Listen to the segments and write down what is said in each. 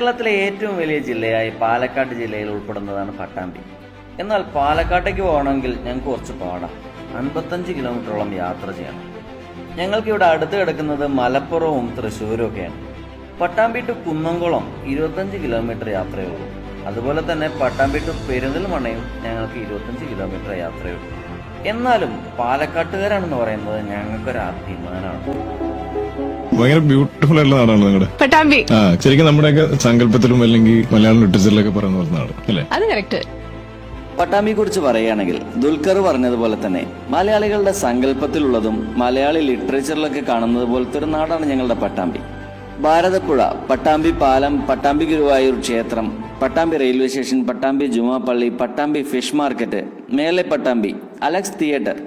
കേരളത്തിലെ ഏറ്റവും വലിയ ജില്ലയായി പാലക്കാട് ജില്ലയിൽ ഉൾപ്പെടുന്നതാണ് പട്ടാമ്പി. എന്നാൽ പാലക്കാട്ടേക്ക് പോകണമെങ്കിൽ ഞങ്ങൾക്ക് കുറച്ച് പാടാം. 55 കിലോമീറ്ററോളം യാത്ര ചെയ്യണം. ഞങ്ങൾക്കിവിടെ അടുത്ത് കിടക്കുന്നത് മലപ്പുറവും തൃശ്ശൂരും ഒക്കെയാണ്. പട്ടാമ്പി ടു കുന്നംകുളം 25 കിലോമീറ്റർ യാത്രയുള്ളൂ. അതുപോലെ തന്നെ പട്ടാമ്പി ടു പെരിന്തൽമണ്ണയും ഞങ്ങൾക്ക് 25 കിലോമീറ്റർ യാത്രയുള്ളൂ. എന്നാലും പാലക്കാട്ടുകാരാണെന്ന് പറയുന്നത് ഞങ്ങൾക്കൊരു അഭിമാനമാണ്. ഭയങ്കര ബ്യൂട്ടിഫുൾ ആയിട്ടുള്ള നാടാണ് നിങ്ങളുടെ പട്ടാമ്പി. ശരിക്കും നമ്മുടെയൊക്കെ സങ്കല്പത്തിലും അല്ലെങ്കിൽ മലയാളം ലിറ്ററേച്ചറിലൊക്കെ പറയുന്ന നാട് അല്ലേ? അത് കറക്റ്റ്. പട്ടാമ്പിയെ കുറിച്ച് പറയുകയാണെങ്കിൽ ദുൽഖർ പറഞ്ഞതുപോലെ തന്നെ മലയാളികളുടെ സങ്കല്പത്തിലുള്ളതും മലയാളി ലിറ്ററേച്ചറിലൊക്കെ കാണുന്നത് പോലത്തെ ഒരു നാടാണ് ഞങ്ങളുടെ പട്ടാമ്പി. ഭാരതപ്പുഴ, പട്ടാമ്പി പാലം, പട്ടാമ്പി ഗുരുവായൂർ ക്ഷേത്രം, പട്ടാമ്പി റെയിൽവേ സ്റ്റേഷൻ, പട്ടാമ്പി ജുമാ പള്ളി, പട്ടാമ്പി ഫിഷ് മാർക്കറ്റ്, മേലെ പട്ടാമ്പി, അലക്സ് തിയേറ്റർ,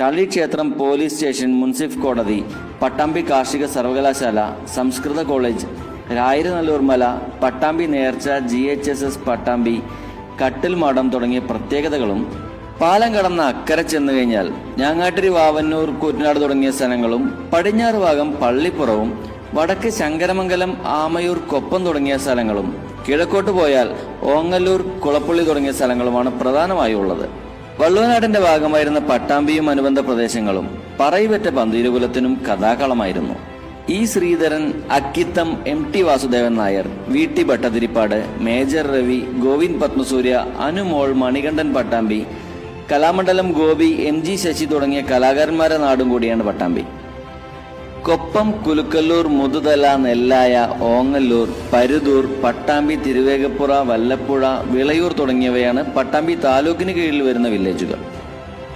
തളി ക്ഷേത്രം, പോലീസ് സ്റ്റേഷൻ, മുൻസിഫ് കോടതി, പട്ടാമ്പി കാർഷിക സർവകലാശാല, സംസ്കൃത കോളേജ്, രായിരനല്ലൂർ മല, പട്ടാമ്പി നേർച്ച, GHSS പട്ടാമ്പി, കട്ടിൽ മാടം തുടങ്ങിയ പ്രത്യേകതകളും, പാലം കടന്ന് അക്കരെ ചെന്നു കഴിഞ്ഞാൽ ഞാങ്ങാട്ടിരി, വാവന്നൂർ, കൂറ്റനാട് തുടങ്ങിയ സ്ഥലങ്ങളും, പടിഞ്ഞാറ് ഭാഗം പള്ളിപ്പുറവും, വടക്ക് ശങ്കരമംഗലം, ആമയൂർ, കൊപ്പം തുടങ്ങിയ സ്ഥലങ്ങളും, കിഴക്കോട്ട് പോയാൽ ഓങ്ങല്ലൂർ, കുളപ്പള്ളി തുടങ്ങിയ സ്ഥലങ്ങളുമാണ് പ്രധാനമായും ഉള്ളത്. വള്ളുവനാടിന്റെ ഭാഗമായിരുന്ന പട്ടാമ്പിയും അനുബന്ധ പ്രദേശങ്ങളും പറയിപെറ്റ പന്തീരുകുലത്തിനും കഥാകളമായിരുന്നു. E Sreedharan, Akkitham, MT Vasudevan Nair, VT Bhattathiripad, Major Ravi, Govind Padmasurya, Anumol, Manikandan Pattambi, Kalamandalam Gopi, MG Sasi തുടങ്ങിയ കലാകാരന്മാരുടെ നാടും കൂടിയാണ് പട്ടാമ്പി. കൊപ്പം, കുലുക്കല്ലൂർ, മുതുതല, നെല്ലായ, ഓങ്ങല്ലൂർ, പരുതൂർ, പട്ടാമ്പി, തിരുവേഗപ്പുറ, വല്ലപ്പുഴ, വിളയൂർ തുടങ്ങിയവയാണ് പട്ടാമ്പി താലൂക്കിന് കീഴിൽ വരുന്ന വില്ലേജുകൾ.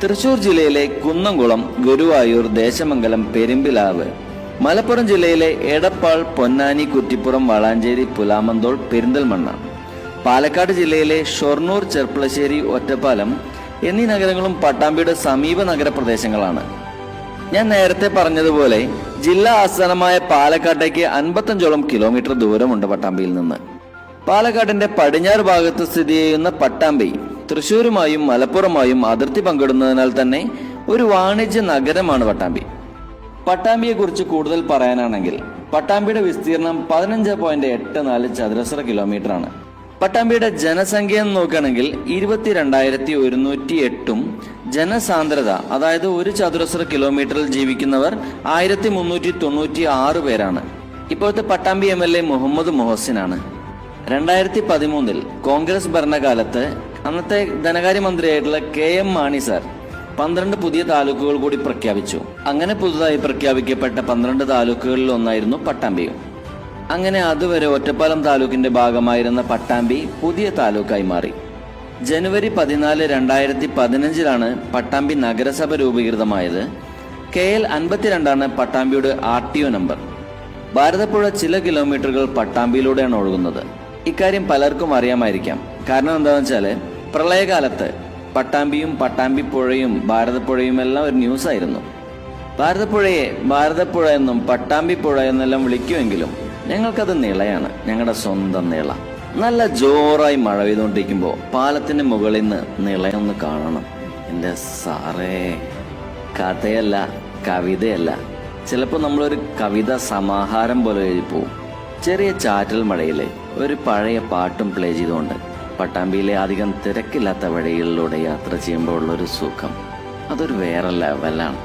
തൃശൂർ ജില്ലയിലെ കുന്നംകുളം, ഗുരുവായൂർ, ദേശമംഗലം, പെരുമ്പിലാവ്, മലപ്പുറം ജില്ലയിലെ എടപ്പാൾ, പൊന്നാനി, കുറ്റിപ്പുറം, വളാഞ്ചേരി, പുലാമന്തോൾ, പെരിന്തൽമണ്ണ, പാലക്കാട് ജില്ലയിലെ ഷൊർണൂർ, ചെർപ്പളശ്ശേരി, ഒറ്റപ്പാലം എന്നീ നഗരങ്ങളും പട്ടാമ്പിയുടെ സമീപ നഗരപ്രദേശങ്ങളാണ്. ഞാൻ നേരത്തെ പറഞ്ഞതുപോലെ ജില്ലാ ആസ്ഥാനമായ പാലക്കാട്ടേക്ക് 55ഓളം കിലോമീറ്റർ ദൂരമുണ്ട് പട്ടാമ്പിയിൽ നിന്ന്. പാലക്കാടിന്റെ പടിഞ്ഞാറ് ഭാഗത്ത് സ്ഥിതി ചെയ്യുന്ന പട്ടാമ്പി തൃശ്ശൂരുമായും മലപ്പുറമായും അതിർത്തി പങ്കിടുന്നതിനാൽ തന്നെ ഒരു വാണിജ്യ നഗരമാണ് പട്ടാമ്പി. പട്ടാമ്പിയെ കുറിച്ച് കൂടുതൽ പറയാനാണെങ്കിൽ പട്ടാമ്പിയുടെ വിസ്തീർണം 15.84 ചതുരശ്ര കിലോമീറ്റർ ആണ്. പട്ടാമ്പിയുടെ ജനസംഖ്യ എന്ന് നോക്കുകയാണെങ്കിൽ 22,108ഉം ജനസാന്ദ്രത, അതായത് 1 ചതുരശ്ര കിലോമീറ്ററിൽ ജീവിക്കുന്നവർ 1,396 പേരാണ്. ഇപ്പോഴത്തെ പട്ടാമ്പി MLA മുഹമ്മദ് മുഹസിനാണ്. 2013 കോൺഗ്രസ് ഭരണകാലത്ത് അന്നത്തെ ധനകാര്യമന്ത്രിയായിട്ടുള്ള KM മാണി സാർ 12 പുതിയ താലൂക്കുകൾ കൂടി പ്രഖ്യാപിച്ചു. അങ്ങനെ പുതുതായി പ്രഖ്യാപിക്കപ്പെട്ട 12 താലൂക്കുകളിൽ ഒന്നായിരുന്നു പട്ടാമ്പിയും. അങ്ങനെ അതുവരെ ഒറ്റപ്പാലം താലൂക്കിന്റെ ഭാഗമായിരുന്ന പട്ടാമ്പി പുതിയ താലൂക്കായി മാറി. ജനുവരി 14, 2015 പട്ടാമ്പി നഗരസഭ രൂപീകൃതമായത്. KL 52 പട്ടാമ്പിയുടെ RTO നമ്പർ. ഭാരതപ്പുഴ ചില കിലോമീറ്ററുകൾ പട്ടാമ്പിയിലൂടെയാണ് ഒഴുകുന്നത്. ഇക്കാര്യം പലർക്കും അറിയാമായിരിക്കാം. കാരണം എന്താണെന്ന് വെച്ചാൽ പ്രളയകാലത്ത് പട്ടാമ്പിയും പട്ടാമ്പി പുഴയും ഭാരതപ്പുഴയും എല്ലാം ഒരു ന്യൂസായിരുന്നു. ഭാരതപ്പുഴയെ ഭാരതപ്പുഴ എന്നും പട്ടാമ്പി പുഴ എന്നെല്ലാം വിളിക്കുമെങ്കിലും ഞങ്ങൾക്കത് നിളയാണ്, ഞങ്ങളുടെ സ്വന്തം നിള. നല്ല ജോറായി മഴ പെയ്തുകൊണ്ടിരിക്കുമ്പോൾ പാലത്തിന്റെ മുകളിൽ നിന്ന് നിളയൊന്ന് കാണണം. എൻ്റെ സാറേ, കഥയല്ല, കവിതയല്ല, ചിലപ്പോൾ നമ്മളൊരു കവിത സമാഹാരം പോലെ എഴുതിപ്പോവും. ചെറിയ ചാറ്റൽ മഴയിലെ ഒരു പഴയ പാട്ടും പ്ലേ ചെയ്തുകൊണ്ട് പട്ടാമ്പിയിലെ അധികം തിരക്കില്ലാത്ത വഴികളിലൂടെ യാത്ര ചെയ്യുമ്പോൾ ഉള്ളൊരു സുഖം അതൊരു വേറെ ലെവലാണ്.